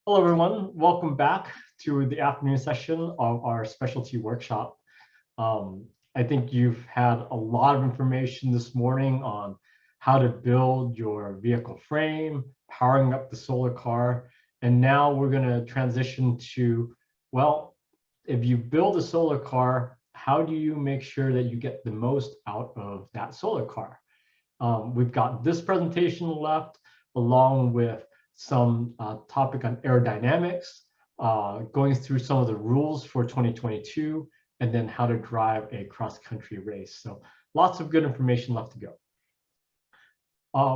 Hello, everyone. Welcome back to the afternoon session of our specialty workshop. I think you've had a lot of information this morning on how to build your vehicle frame, powering up the solar car. And now we're going to transition to, well, if you build a solar car, how do you make sure that you get the most out of that solar car? We've got this presentation left, along with some topic on aerodynamics, going through some of the rules for 2022, and then how to drive a cross-country race. So lots of good information left to go.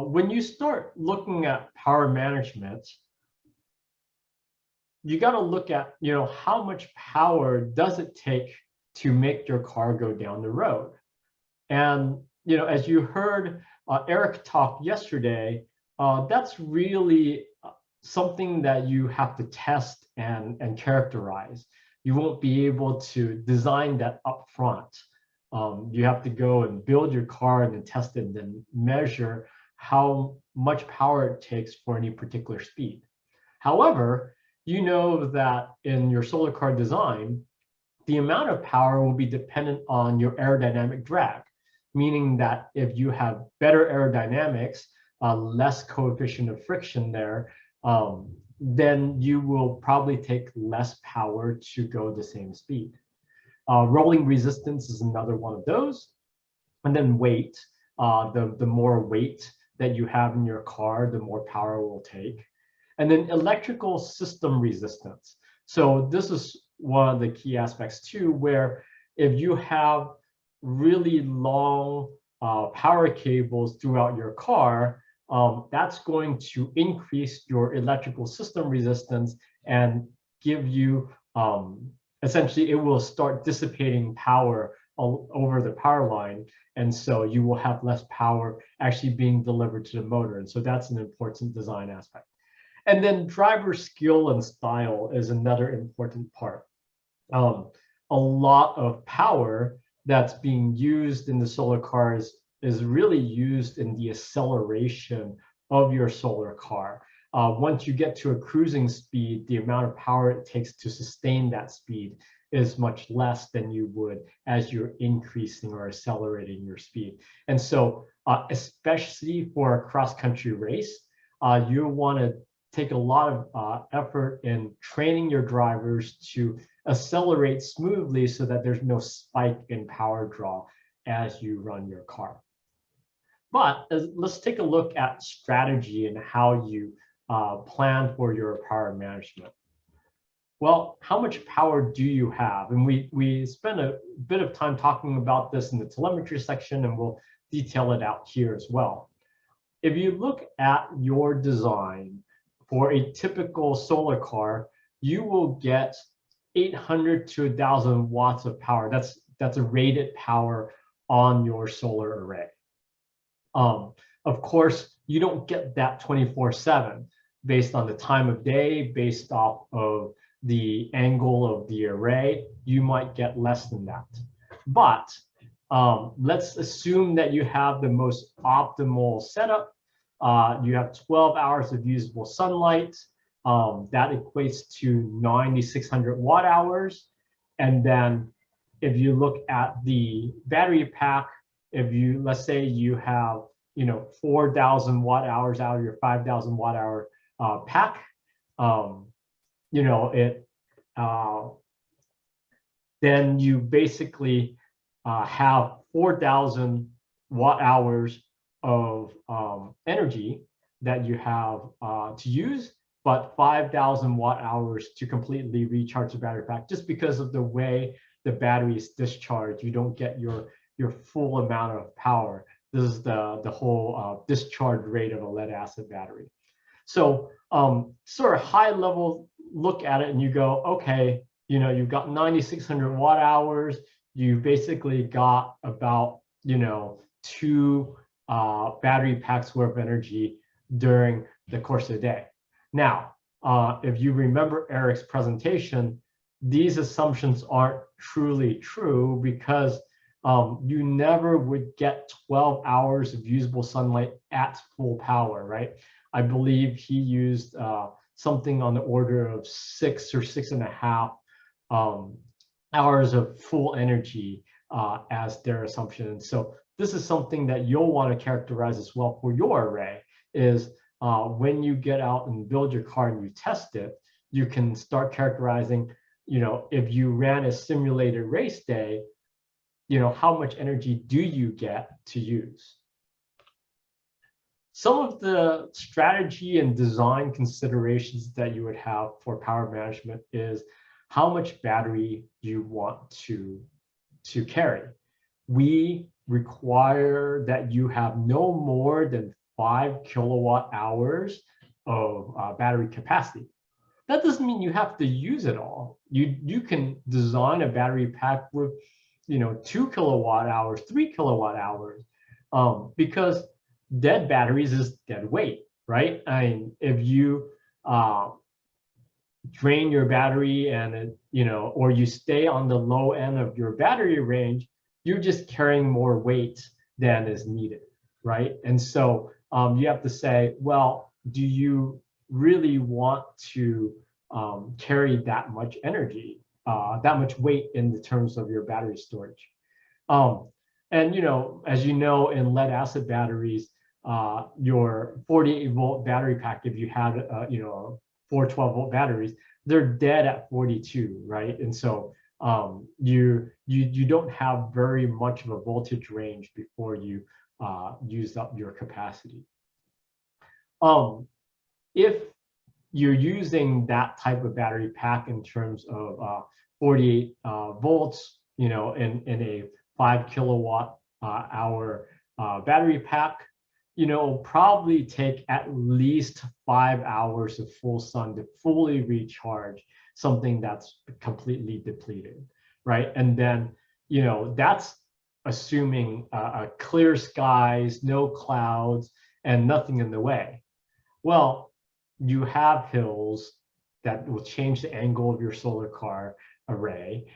When you start looking at power management, you got to look at, how much power does it take to make your car go down the road? And, as you heard Eric talk yesterday, that's really something that you have to test and characterize. You won't be able to design that up front. You have to go and build your car and then test it and then measure how much power it takes for any particular speed. However, you know that in your solar car design, the amount of power will be dependent on your aerodynamic drag, meaning that if you have better aerodynamics, less coefficient of friction there, then you will probably take less power to go the same speed. Rolling resistance is another one of those. And then weight, the more weight that you have in your car, the more power it will take. And then electrical system resistance. So this is one of the key aspects too, where if you have really long power cables throughout your car, that's going to increase your electrical system resistance and give you, essentially, it will start dissipating power all over the power line. And so you will have less power actually being delivered to the motor. And so that's an important design aspect. And then driver skill and style is another important part. A lot of power that's being used in the solar cars is really used in the acceleration of your solar car. Once you get to a cruising speed, the amount of power it takes to sustain that speed is much less than you would as you're increasing or accelerating your speed. And so, especially for a cross-country race, you want to take a lot of effort in training your drivers to accelerate smoothly so that there's no spike in power draw as you run your car. But let's take a look at strategy and how you plan for your power management. Well, how much power do you have? And we spent a bit of time talking about this in the telemetry section, and we'll detail it out here as well. If you look at your design for a typical solar car, you will get 800 to 1,000 watts of power. That's a rated power on your solar array. Of course, you don't get that 24/7 based on the time of day, based off of the angle of the array. You might get less than that. But let's assume that you have the most optimal setup. You have 12 hours of usable sunlight. That equates to 9,600 watt hours. And then if you look at the battery pack, let's say you have 4,000 watt hours out of your 5,000 watt hour pack, then you basically have 4,000 watt hours of energy that you have to use, but 5,000 watt hours to completely recharge the battery pack. Just because of the way the battery is discharged, you don't get your full amount of power. This is the whole discharge rate of a lead acid battery. So sort of high level look at it and you go, okay, you've got 9,600 watt hours. You basically got about, 2 battery packs worth of energy during the course of the day. Now, if you remember Eric's presentation, these assumptions aren't truly true because you never would get 12 hours of usable sunlight at full power, right? I believe he used something on the order of 6 or 6.5 hours of full energy as their assumption. So this is something that you'll want to characterize as well for your array is when you get out and build your car and you test it, you can start characterizing, if you ran a simulated race day, how much energy do you get to use? Some of the strategy and design considerations that you would have for power management is how much battery you want to carry. We require that you have no more than 5 kilowatt hours of battery capacity. That doesn't mean you have to use it all. You can design a battery pack with 2 kilowatt hours, 3 kilowatt hours, because dead batteries is dead weight, right? I mean, if you drain your battery and or you stay on the low end of your battery range, you're just carrying more weight than is needed, right? And so you have to say, well, do you really want to carry that much energy, that much weight in the terms of your battery storage? And as you know, in lead acid batteries, your 48-volt battery pack, if you had 4 12-volt batteries, they're dead at 42, right? And so you don't have very much of a voltage range before you use up your capacity. If you're using that type of battery pack in terms of 48 volts, in a 5 kilowatt hour battery pack, probably take at least 5 hours of full sun to fully recharge something that's completely depleted, right? And then, that's assuming clear skies, no clouds, and nothing in the way. Well, you have hills that will change the angle of your solar car array.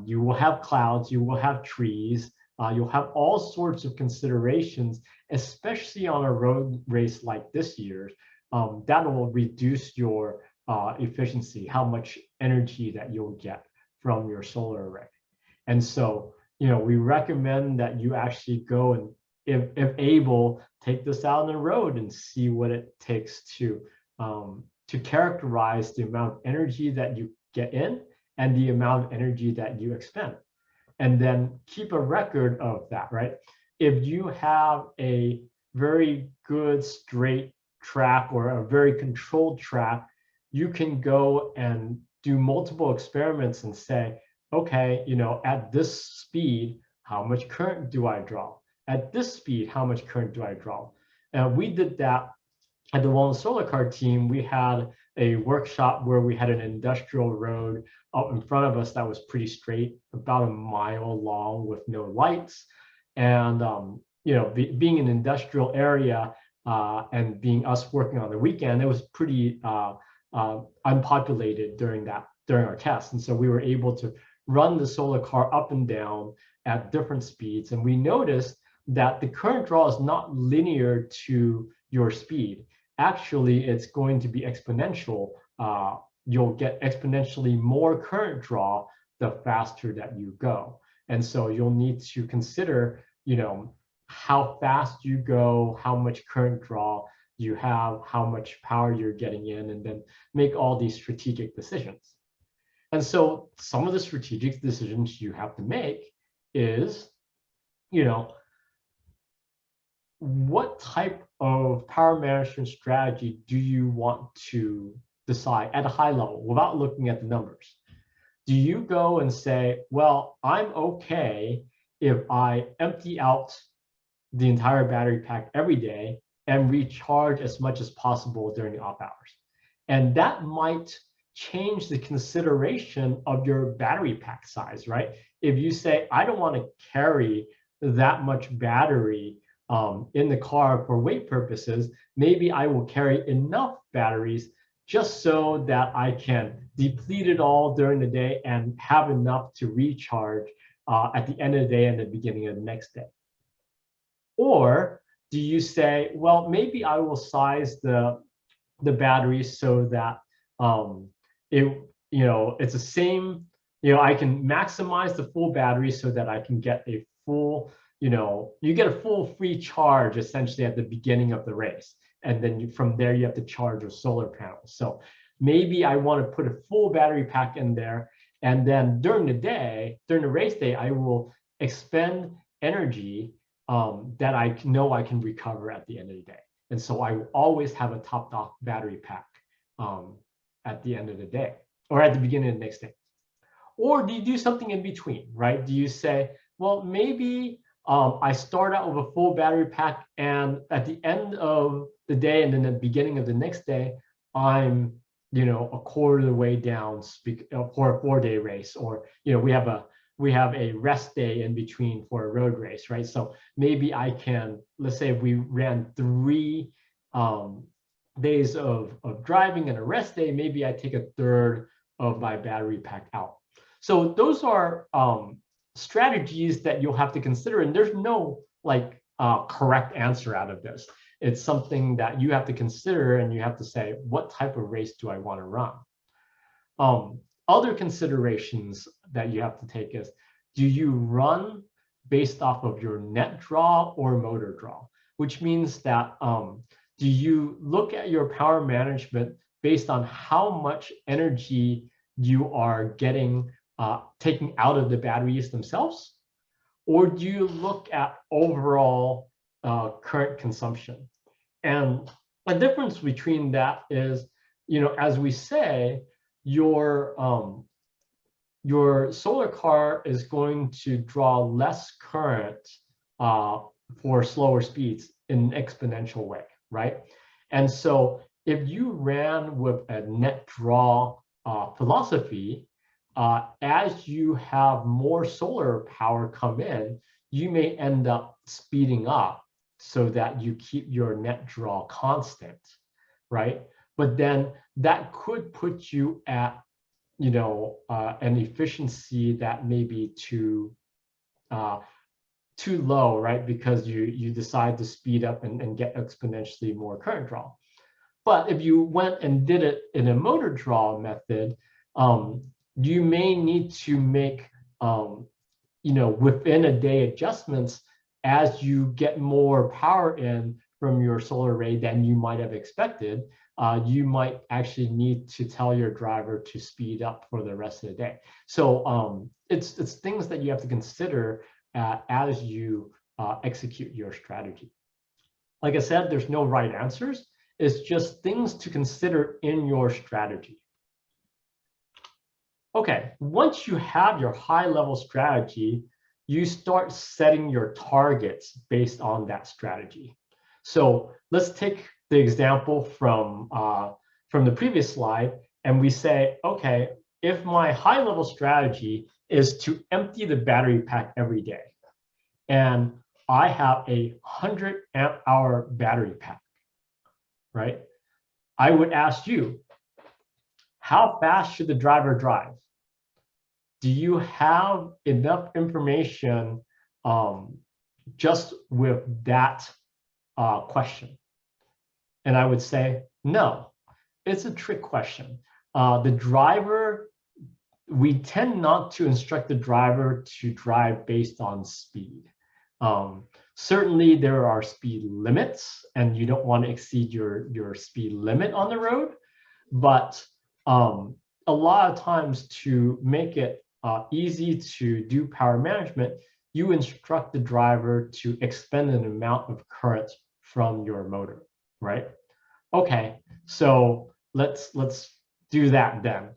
You will have clouds, you will have trees, you'll have all sorts of considerations, especially on a road race like this year's, that will reduce your efficiency, how much energy that you'll get from your solar array. And so, we recommend that you actually go and, if able, take this out on the road and see what it takes to characterize the amount of energy that you get in and the amount of energy that you expend. And then keep a record of that, right? If you have a very good straight track or a very controlled track, you can go and do multiple experiments and say, okay, at this speed, how much current do I draw? At this speed, how much current do I draw? And we did that at the Walnut Solar Car team. We had a workshop where we had an industrial road out in front of us that was pretty straight, about a mile long with no lights. And, being an industrial area and being us working on the weekend, it was pretty unpopulated during our test. And so we were able to run the solar car up and down at different speeds. And we noticed that the current draw is not linear to your speed. Actually, it's going to be exponential. You'll get exponentially more current draw the faster that you go. And so you'll need to consider, how fast you go, how much current draw you have, how much power you're getting in, and then make all these strategic decisions. And so some of the strategic decisions you have to make is, what type of power management strategy do you want to decide at a high level without looking at the numbers? Do you go and say, well, I'm okay if I empty out the entire battery pack every day and recharge as much as possible during the off hours? And that might change the consideration of your battery pack size, right? If you say, I don't want to carry that much battery in the car for weight purposes, maybe I will carry enough batteries just so that I can deplete it all during the day and have enough to recharge at the end of the day and the beginning of the next day. Or do you say, well, maybe I will size the the battery so that it's the same. I can maximize the full battery so that I can get a full, you get a full free charge essentially at the beginning of the race. And then from there, you have to charge your solar panels. So maybe I want to put a full battery pack in there. And then during the race day, I will expend energy that I know I can recover at the end of the day. And so I will always have a topped off battery pack at the end of the day or at the beginning of the next day. Or do you do something in between, right? Do you say, well, maybe I start out with a full battery pack, and at the end of the day and then the beginning of the next day, I'm, a quarter of the way down for a 4-day race, or we have a rest day in between for a road race, right? So maybe I can, let's say if we ran 3 days of driving and a rest day, maybe I take a third of my battery pack out. So those are strategies that you'll have to consider, and there's no correct answer out of this. It's something that you have to consider, and you have to say, what type of race do I want to run? Other considerations that you have to take is, do you run based off of your net draw or motor draw? Which means that do you look at your power management based on how much energy you are getting taking out of the batteries themselves? Or do you look at overall current consumption? And the difference between that is, as we say, your solar car is going to draw less current for slower speeds in an exponential way, right? And so if you ran with a net draw philosophy, as you have more solar power come in, you may end up speeding up so that you keep your net draw constant, right? But then that could put you at, an efficiency that may be too low, right? Because you decide to speed up and get exponentially more current draw. But if you went and did it in a motor draw method, you may need to make, within a day adjustments as you get more power in from your solar array than you might have expected. You might actually need to tell your driver to speed up for the rest of the day. So it's things that you have to consider as you execute your strategy. Like I said, there's no right answers. It's just things to consider in your strategy. Okay, once you have your high-level strategy, you start setting your targets based on that strategy. So let's take the example from the previous slide, and we say, okay, if my high-level strategy is to empty the battery pack every day, and I have a 100 amp hour battery pack, right? I would ask you, how fast should the driver drive? Do you have enough information just with that question? And I would say, no, it's a trick question. The driver, we tend not to instruct the driver to drive based on speed. Certainly there are speed limits, and you don't want to exceed your speed limit on the road. But a lot of times, to make it easy to do power management, you instruct the driver to expend an amount of current from your motor, right? Okay, so let's do that then.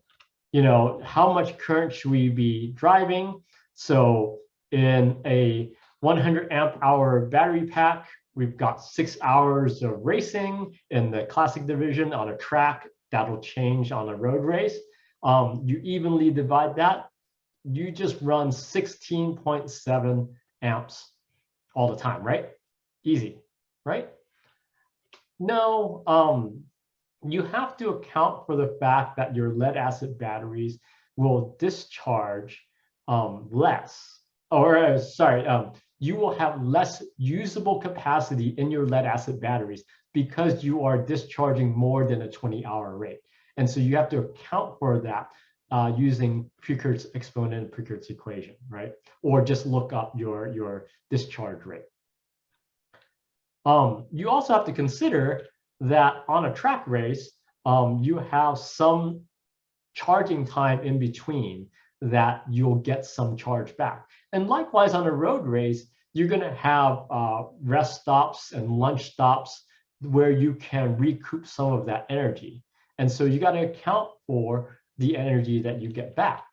How much current should we be driving? So in a 100 amp hour battery pack, we've got 6 hours of racing in the classic division on a track. That'll change on a road race. You evenly divide that. You just run 16.7 amps all the time, right? Easy, right? No, you have to account for the fact that your lead acid batteries will discharge less, or sorry, you will have less usable capacity in your lead acid batteries because you are discharging more than a 20-hour rate. And so you have to account for that using Peukert's exponent and Peukert's equation, right? Or just look up your discharge rate. You also have to consider that on a track race, you have some charging time in between that you'll get some charge back. And likewise, on a road race, you're going to have rest stops and lunch stops where you can recoup some of that energy. And so you got to account for the energy that you get back.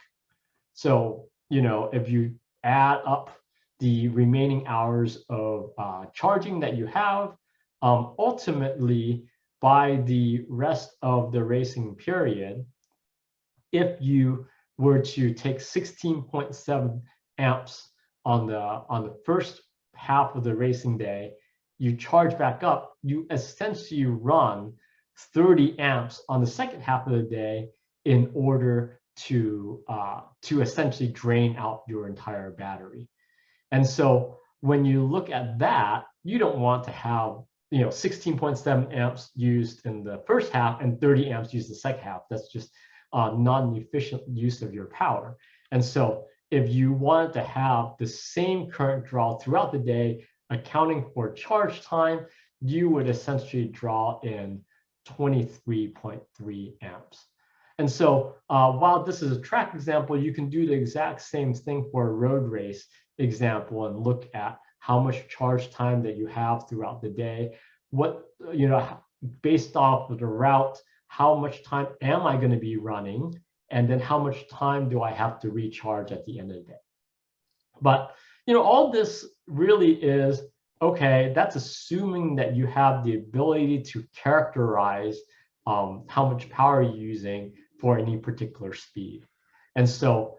So, if you add up the remaining hours of charging that you have, ultimately, by the rest of the racing period, if you were to take 16.7 amps on the first half of the racing day, you charge back up, you essentially run 30 amps on the second half of the day in order to essentially drain out your entire battery. And so when you look at that, you don't want to have 16.7 amps used in the first half and 30 amps used in the second half. That's just not an efficient use of your power. And so if you want to have the same current draw throughout the day, accounting for charge time, you would essentially draw in 23.3 amps. And so while this is a track example, you can do the exact same thing for a road race example and look at how much charge time that you have throughout the day. What, based off of the route, how much time am I going to be running? And then how much time do I have to recharge at the end of the day? But, all this really is, okay, that's assuming that you have the ability to characterize how much power you're using for any particular speed. And so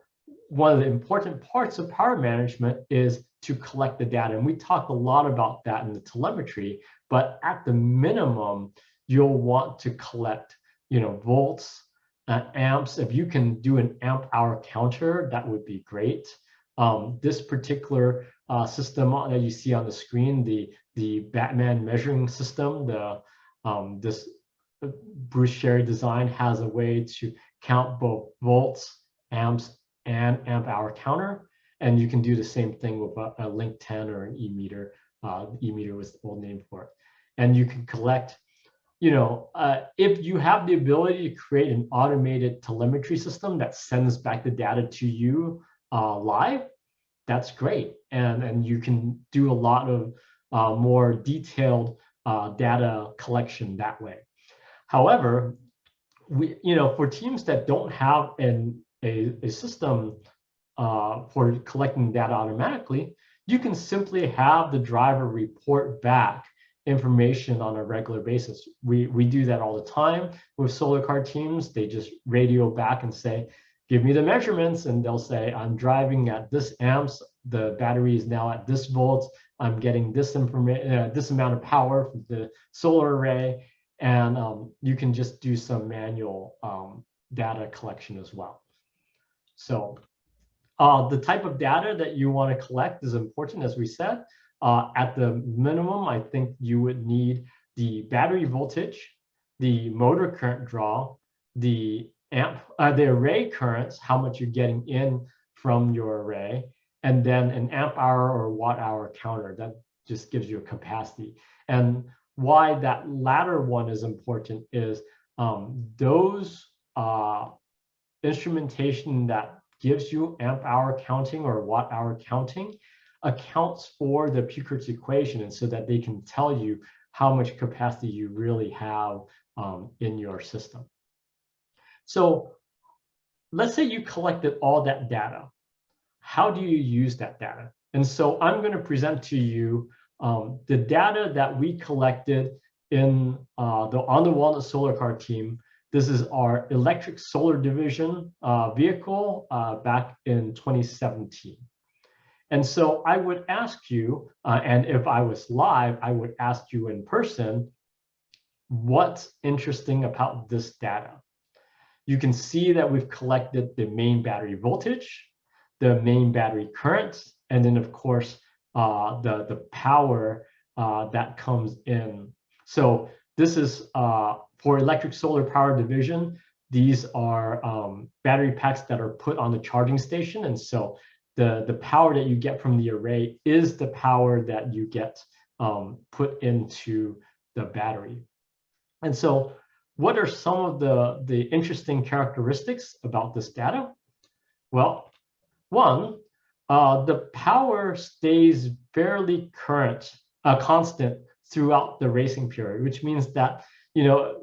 one of the important parts of power management is to collect the data. And we talked a lot about that in the telemetry, but at the minimum, you'll want to collect, volts, amps. If you can do an amp hour counter, that would be great. This particular system that you see on the screen, the Batman measuring system, this Bruce Sherry design has a way to count both volts, amps, and amp hour counter. And you can do the same thing with a Link 10 or an E-meter. E-meter was the old name for it. And you can collect, if you have the ability to create an automated telemetry system that sends back the data to you live, that's great. And you can do a lot of more detailed data collection that way. However, for teams that don't have a system for collecting data automatically, you can simply have the driver report back information on a regular basis. We do that all the time with solar car teams. They just radio back and say, give me the measurements, and they'll say, I'm driving at this amps, the battery is now at this volts, I'm getting this information, this amount of power from the solar array, and you can just do some manual data collection as well. So the type of data that you want to collect is important, as we said. At the minimum, I think you would need the battery voltage, the motor current draw, the array currents, how much you're getting in from your array, and then an amp hour or watt hour counter that just gives you a capacity. And why that latter one is important is those instrumentation that gives you amp hour counting or watt hour counting accounts for the Peukert's equation, and so that they can tell you how much capacity you really have in your system. So let's say you collected all that data. How do you use that data? And so I'm going to present to you the data that we collected in on the Walnut Solar Car team. This is our electric solar division vehicle back in 2017. And so I would ask you, and if I was live, I would ask you in person, what's interesting about this data? You can see that we've collected the main battery voltage, the main battery current, and then of course, the power that comes in. So this is for electric solar power division. These are battery packs that are put on the charging station. And so the power that you get from the array is the power that you get put into the battery. And so what are some of the interesting characteristics about this data? Well, one, the power stays fairly constant throughout the racing period, which means that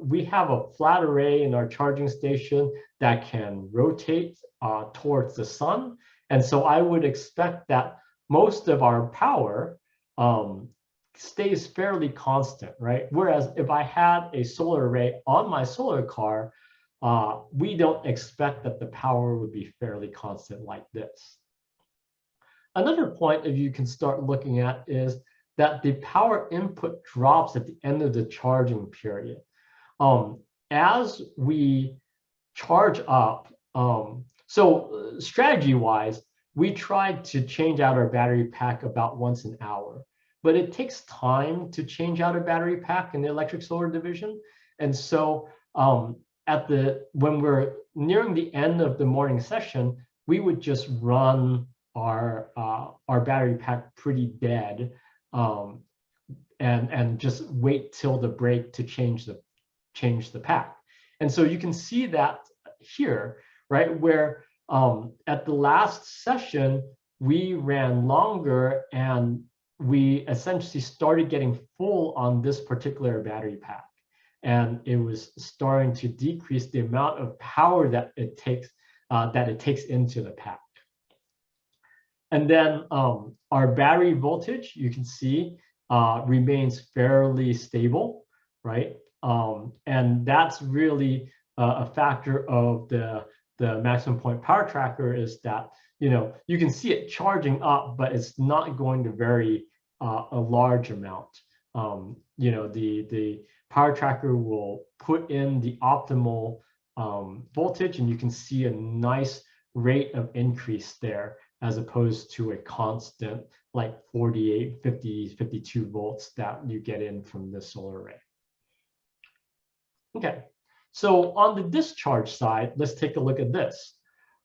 we have a flat array in our charging station that can rotate towards the sun. And so I would expect that most of our power stays fairly constant, right? Whereas if I had a solar array on my solar car, we don't expect that the power would be fairly constant like this. Another point if you can start looking at is that the power input drops at the end of the charging period. As we charge up, so strategy-wise, we try to change out our battery pack about once an hour, but it takes time to change out a battery pack in the electric solar division. And so when we're nearing the end of the morning session, we would just run our battery pack pretty dead and just wait till the break to change the pack. And so you can see that here, right, where at the last session we ran longer and we essentially started getting full on this particular battery pack, and it was starting to decrease the amount of power that it takes into the pack. And then our battery voltage, you can see, remains fairly stable, right? And that's really a factor of the maximum point power tracker, is that you can see it charging up, but it's not going to vary a large amount. The power tracker will put in the optimal voltage, and you can see a nice rate of increase there, as opposed to a constant like 48, 50, 52 volts that you get in from the solar array. Okay, so on the discharge side, let's take a look at this.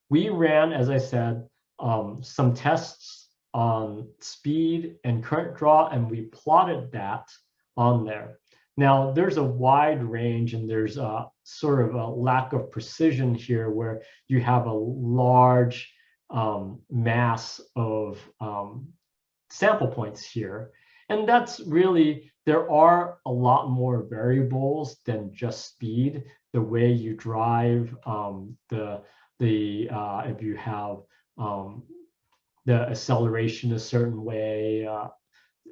We ran, as I said, some tests on speed and current draw, and we plotted that on there. Now, there's a wide range, and there's a sort of a lack of precision here where you have a large mass of sample points here. And that's really, there are a lot more variables than just speed. The way you drive, if you have the acceleration a certain way,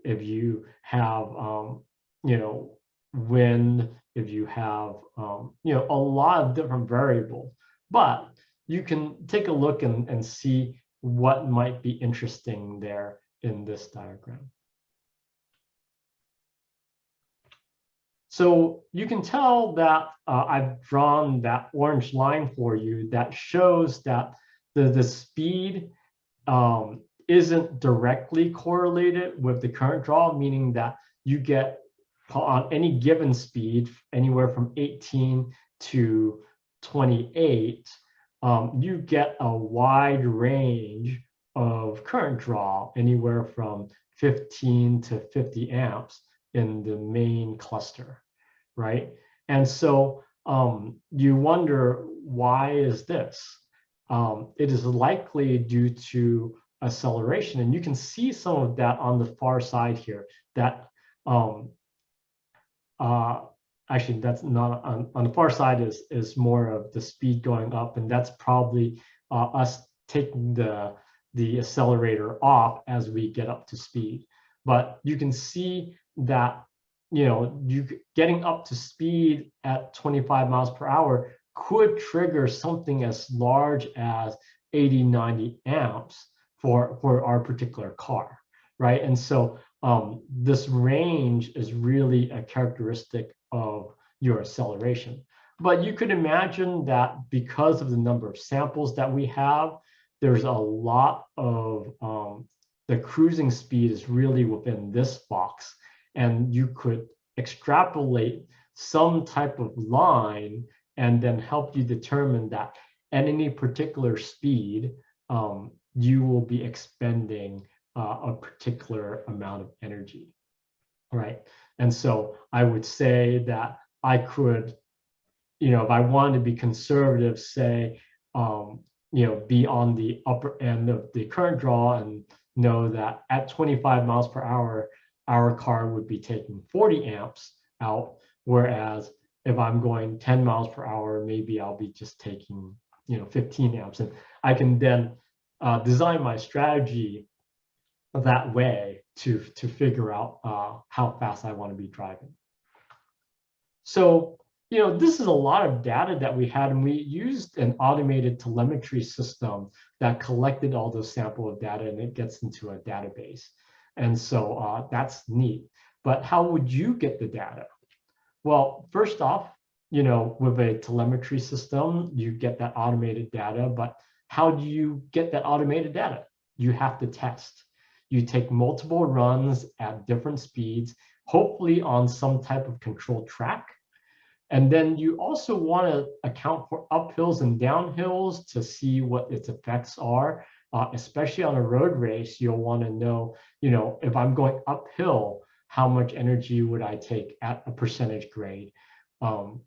if you have wind, if you have a lot of different variables. But you can take a look and see what might be interesting there in this diagram. So you can tell that I've drawn that orange line for you that shows that the speed isn't directly correlated with the current draw, meaning that you get on any given speed, anywhere from 18 to 28, you get a wide range of current draw, anywhere from 15 to 50 amps in the main cluster, right? And so you wonder, why is this? It is likely due to acceleration, and you can see some of that on the far side here. That actually, that's not on the far side, is more of the speed going up, and that's probably us taking the accelerator off as we get up to speed. But you can see that you getting up to speed at 25 miles per hour could trigger something as large as 80, 90 amps for our particular car, right? And so this range is really a characteristic of your acceleration. But you could imagine that because of the number of samples that we have, there's a lot of the cruising speed is really within this box, and you could extrapolate some type of line and then help you determine that at any particular speed, you will be expending a particular amount of energy, right? And so I would say that I could, if I wanted to be conservative, say, be on the upper end of the current draw and know that at 25 miles per hour, our car would be taking 40 amps out, whereas if I'm going 10 miles per hour, maybe I'll be just taking 15 amps. And I can then design my strategy that way to figure out how fast I want to be driving. So, this is a lot of data that we had, and we used an automated telemetry system that collected all those sample of data, and it gets into a database. And so that's neat. But how would you get the data? Well, first off, with a telemetry system, you get that automated data, but how do you get that automated data? You have to test. You take multiple runs at different speeds, hopefully on some type of controlled track. And then you also want to account for uphills and downhills to see what its effects are. Especially on a road race, you'll want to know, if I'm going uphill, how much energy would I take at a percentage grade? Or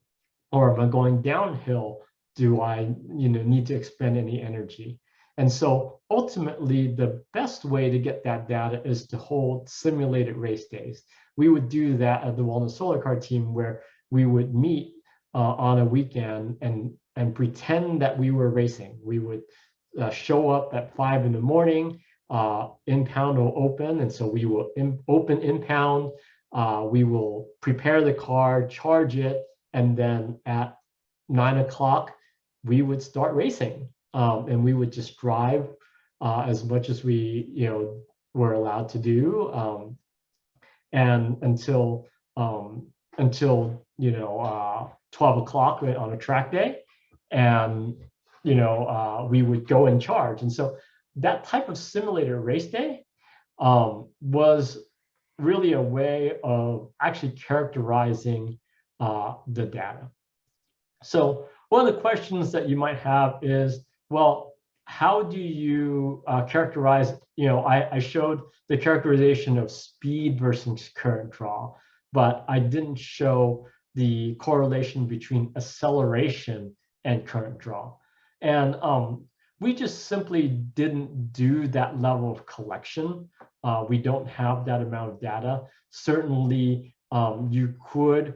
if I'm going downhill, do I need to expend any energy? And so ultimately, the best way to get that data is to hold simulated race days. We would do that at the Walnut Solar Car team, where we would meet on a weekend and pretend that we were racing. We would show up at 5 in the morning, impound will open, and so we will open impound, we will prepare the car, charge it, and then at 9 o'clock, we would start racing. And we would just drive as much as we were allowed to do, and until 12 o'clock on a track day, and we would go and charge. And so that type of simulator race day was really a way of actually characterizing the data. So one of the questions that you might have is, well, how do you characterize, I showed the characterization of speed versus current draw, but I didn't show the correlation between acceleration and current draw. And we just simply didn't do that level of collection. We don't have that amount of data. Certainly, you could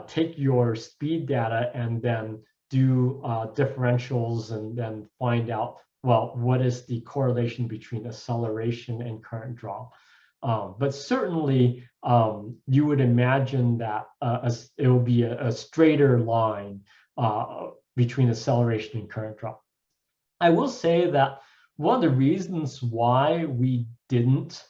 take your speed data and then do differentials and then find out, well, what is the correlation between acceleration and current draw. But certainly, you would imagine that it will be a straighter line between acceleration and current draw. I will say that one of the reasons why we didn't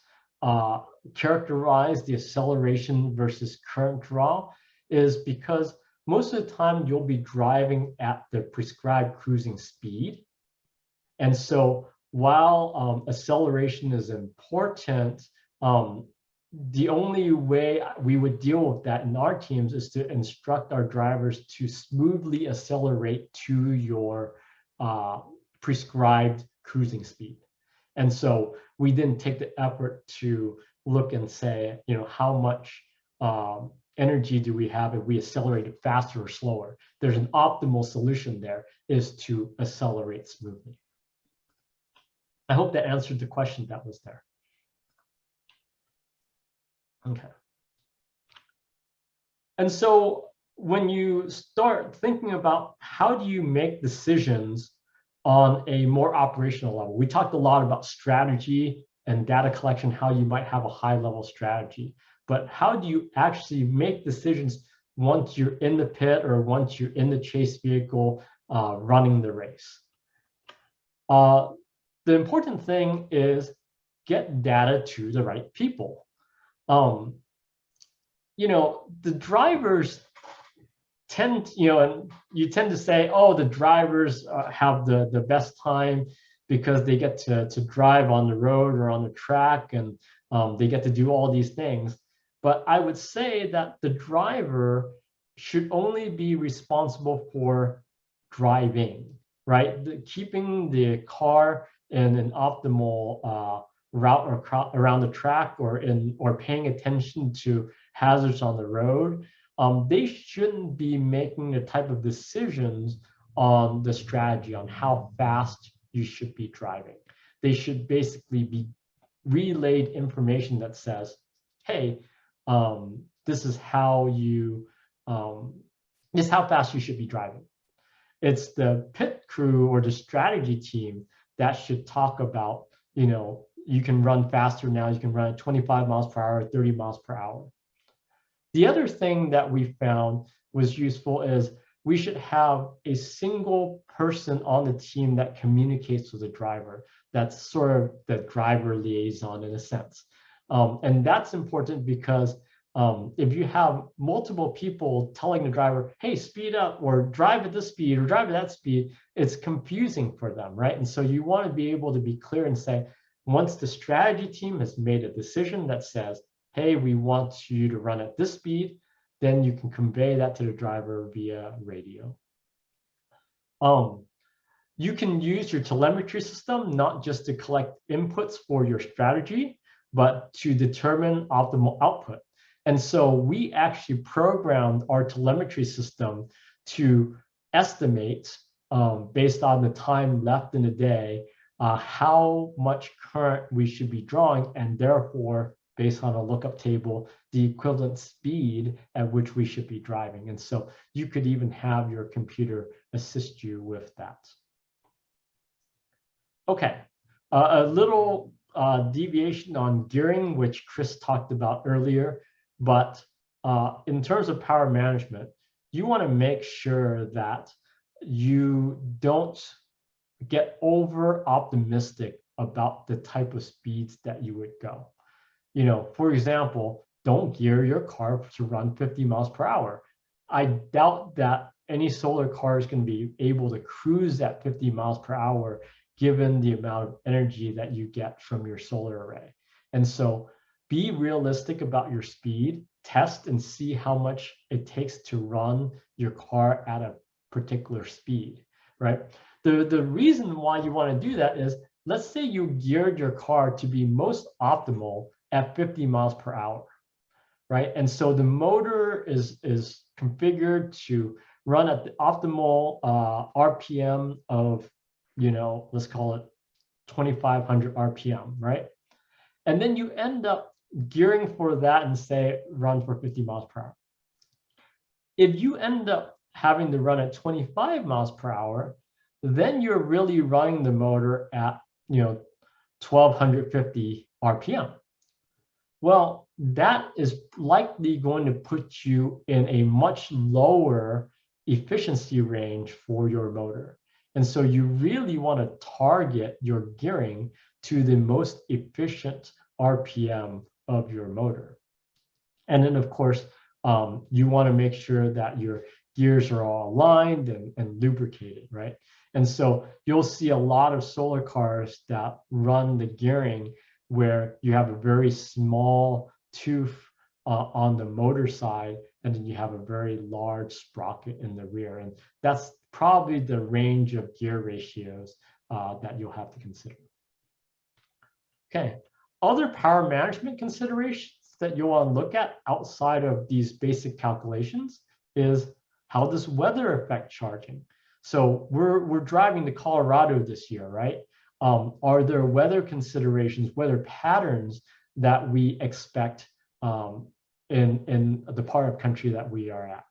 characterize the acceleration versus current draw is because most of the time you'll be driving at the prescribed cruising speed. And so while acceleration is important, the only way we would deal with that in our teams is to instruct our drivers to smoothly accelerate to your prescribed cruising speed. And so we didn't take the effort to look and say, how much energy do we have if we accelerate it faster or slower? There's an optimal solution there, is to accelerate smoothly. I hope that answered the question that was there. Okay. And so when you start thinking about how do you make decisions on a more operational level, we talked a lot about strategy and data collection, how you might have a high level strategy, but how do you actually make decisions once you're in the pit or once you're in the chase vehicle running the race? The important thing is get data to the right people. The drivers tend, and you tend to say, oh, the drivers have the best time because they get to drive on the road or on the track, and they get to do all these things. But I would say that the driver should only be responsible for driving, right? Keeping the car in an optimal route or around the track, or paying attention to hazards on the road. They shouldn't be making the type of decisions on the strategy on how fast you should be driving. They should basically be relayed information that says, hey, this is how you, this is how fast you should be driving. It's the pit crew or the strategy team that should talk about, you can run faster now, you can run at 25 miles per hour, 30 miles per hour. The other thing that we found was useful is we should have a single person on the team that communicates with the driver. That's sort of the driver liaison in a sense. And that's important because if you have multiple people telling the driver, hey, speed up, or drive at this speed, or drive at that speed, it's confusing for them, right? And so you want to be able to be clear and say, once the strategy team has made a decision that says, hey, we want you to run at this speed, then you can convey that to the driver via radio. You can use your telemetry system not just to collect inputs for your strategy, but to determine optimal output. And so we actually programmed our telemetry system to estimate, based on the time left in the day, how much current we should be drawing, and therefore, based on a lookup table, the equivalent speed at which we should be driving. And so you could even have your computer assist you with that. Okay, a little deviation on gearing, which Chris talked about earlier, but in terms of power management, you want to make sure that you don't get over optimistic about the type of speeds that you would go. For example, don't gear your car to run 50 miles per hour. I doubt that any solar car is going to be able to cruise at 50 miles per hour, given the amount of energy that you get from your solar array. And so be realistic about your speed, test and see how much it takes to run your car at a particular speed, right? The reason why you want to do that is, let's say you geared your car to be most optimal at 50 miles per hour, right? And so the motor is configured to run at the optimal RPM of, let's call it 2,500 RPM, right? And then you end up gearing for that and say run for 50 miles per hour. If you end up having to run at 25 miles per hour, then you're really running the motor at 1,250 RPM. Well, that is likely going to put you in a much lower efficiency range for your motor. And so you really want to target your gearing to the most efficient RPM of your motor. And then, of course, you want to make sure that your gears are all aligned and lubricated, right? And so you'll see a lot of solar cars that run the gearing where you have a very small tooth on the motor side, and then you have a very large sprocket in the rear. And that's probably the range of gear ratios that you'll have to consider. Okay, other power management considerations that you'll want to look at outside of these basic calculations is, how does weather affect charging? So we're driving to Colorado this year, right? Are there weather considerations, weather patterns that we expect in the part of country that we are at?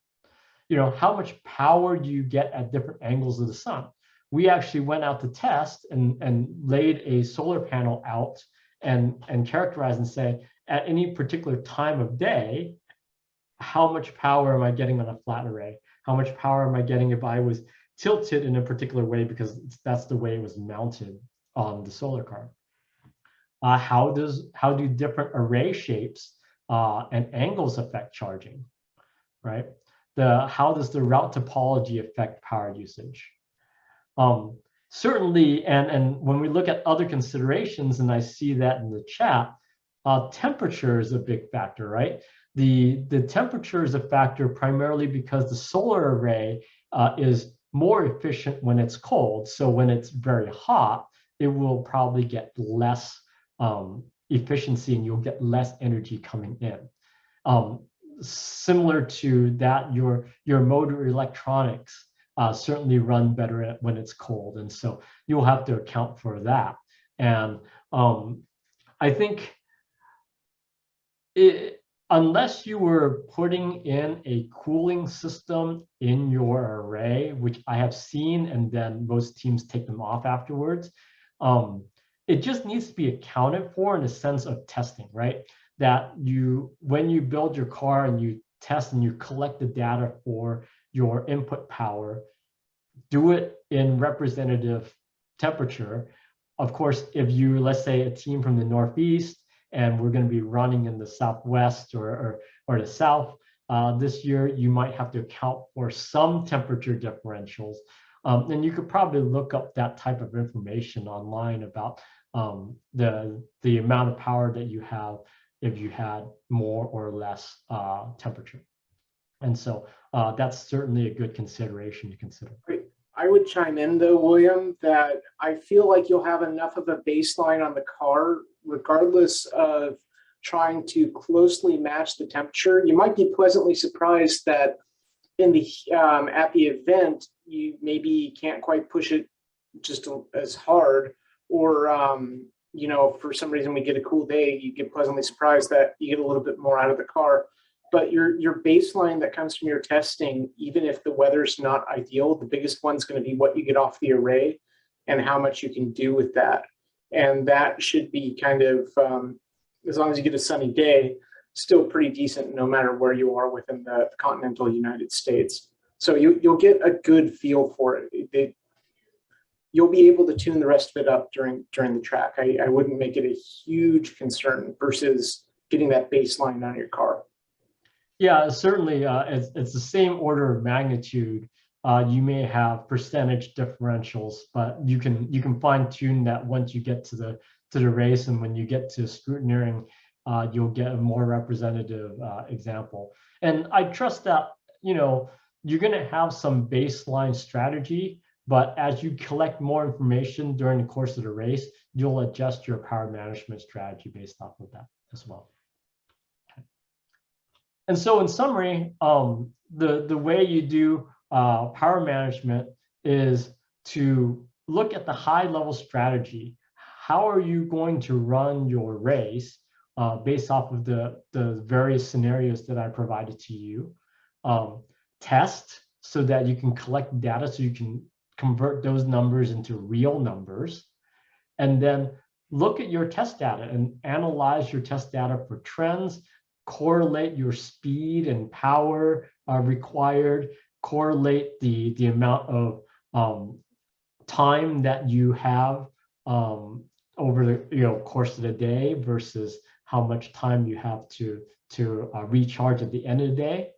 How much power do you get at different angles of the sun? We actually went out to test and laid a solar panel out and characterize and say, at any particular time of day, how much power am I getting on a flat array? How much power am I getting if I was tilted in a particular way, because that's the way it was mounted on the solar car? How do different array shapes and angles affect charging, right? How does the route topology affect power usage? certainly, and when we look at other considerations, and I see that in the chat, temperature is a big factor, right? The temperature is a factor primarily because the solar array is more efficient when it's cold. So when it's very hot, it will probably get less efficiency, and you'll get less energy coming in. Similar to that, your motor electronics certainly run better when it's cold, and so you'll have to account for that. And I think unless you were putting in a cooling system in your array, which I have seen, and then most teams take them off afterwards, it just needs to be accounted for in a sense of testing, right? That when you build your car and you test and you collect the data for your input power, do it in representative temperature. Of course, if you, let's say, a team from the Northeast, and we're going to be running in the Southwest or the South this year, you might have to account for some temperature differentials. And you could probably look up that type of information online about the amount of power that you have if you had more or less temperature. And so that's certainly a good consideration to consider. I would chime in though, William, that I feel like you'll have enough of a baseline on the car, regardless of trying to closely match the temperature. You might be pleasantly surprised that in the at the event, you maybe can't quite push it just as hard, or you know, for some reason we get a cool day, you get pleasantly surprised that you get a little bit more out of the car. But your baseline that comes from your testing, even if the weather's not ideal, the biggest one's going to be what you get off the array and how much you can do with that. And that should be kind of, as long as you get a sunny day, still pretty decent no matter where you are within the continental United States. So you'll get a good feel for it. You'll be able to tune the rest of it up during the track. I wouldn't make it a huge concern versus getting that baseline on your car. Yeah, certainly. It's the same order of magnitude. You may have percentage differentials, but you can fine tune that once you get to the race, and when you get to scrutineering, you'll get a more representative example. And I trust that you're going to have some baseline strategy, but as you collect more information during the course of the race, you'll adjust your power management strategy based off of that as well. And so in summary, the way you do power management is to look at the high level strategy. How are you going to run your race based off of the various scenarios that I provided to you? Test so that you can collect data so you can convert those numbers into real numbers. And then look at your test data and analyze your test data for trends, correlate your speed and power required, correlate the amount of time that you have over the course of the day versus how much time you have to recharge at the end of the day.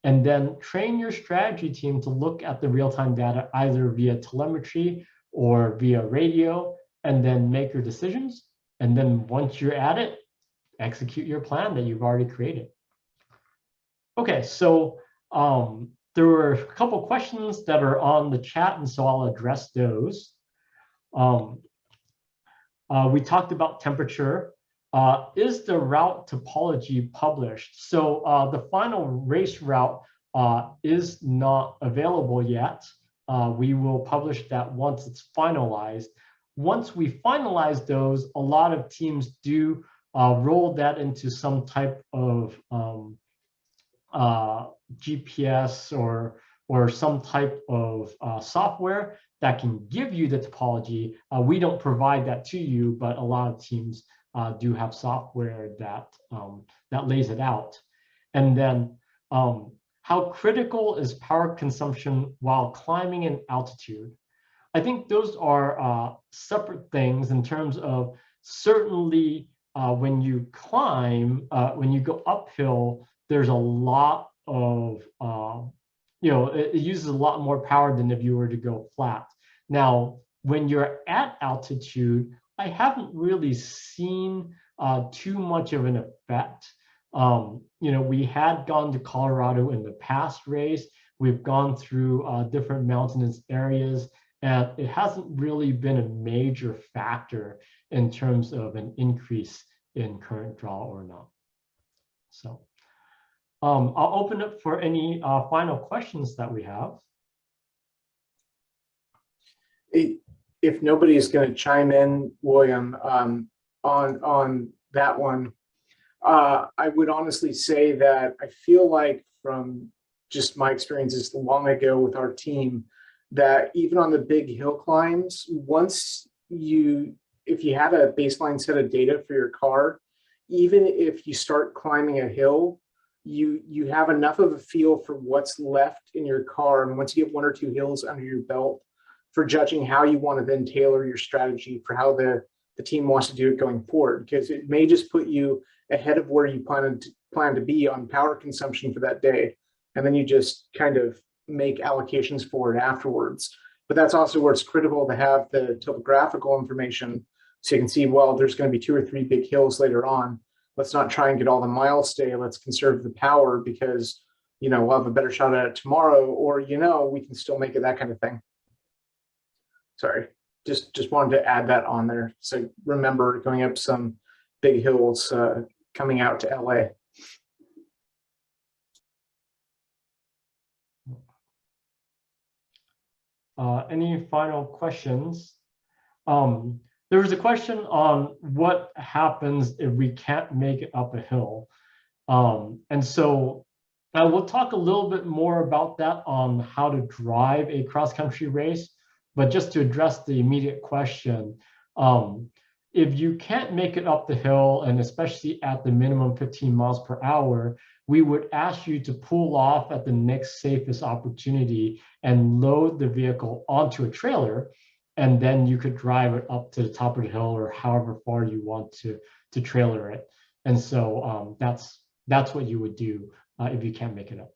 And then train your strategy team to look at the real-time data either via telemetry or via radio, and then make your decisions. And then once you're at it, execute your plan that you've already created. Okay, so there were a couple questions that are on the chat, and so I'll address those. We talked about temperature. Is the route topology published? So the final race route is not available yet. We will publish that once it's finalized. Once we finalize those, a lot of teams do roll that into some type of GPS or some type of software that can give you the topology. We don't provide that to you, but a lot of teams do have software that lays it out. And then how critical is power consumption while climbing in altitude? I think those are separate things in terms of certainly when you climb, when you go uphill, there's a lot of, it uses a lot more power than if you were to go flat. Now, when you're at altitude, I haven't really seen too much of an effect. We had gone to Colorado in the past race. We've gone through different mountainous areas, and it hasn't really been a major factor in terms of an increase in current draw or not. So I'll open up for any final questions that we have. If nobody's going to chime in, William, on that one, I would honestly say that I feel like from just my experiences long ago with our team, that even on the big hill climbs, if you had a baseline set of data for your car, even if you start climbing a hill, you have enough of a feel for what's left in your car. And once you get one or two hills under your belt, for judging how you want to then tailor your strategy for how the team wants to do it going forward, because it may just put you ahead of where you plan to be on power consumption for that day. And then you just kind of make allocations for it afterwards. But that's also where it's critical to have the topographical information so you can see, well, there's going to be 2 or 3 big hills later on. Let's not try and get all the miles stay. Let's conserve the power because, we'll have a better shot at it tomorrow, or, we can still make it, that kind of thing. Sorry, just wanted to add that on there. So remember going up some big hills coming out to LA. Any final questions? There was a question on what happens if we can't make it up a hill. And so I will talk a little bit more about that on how to drive a cross-country race. But just to address the immediate question, if you can't make it up the hill, and especially at the minimum 15 miles per hour, we would ask you to pull off at the next safest opportunity and load the vehicle onto a trailer, and then you could drive it up to the top of the hill or however far you want to trailer it. And so that's what you would do if you can't make it up.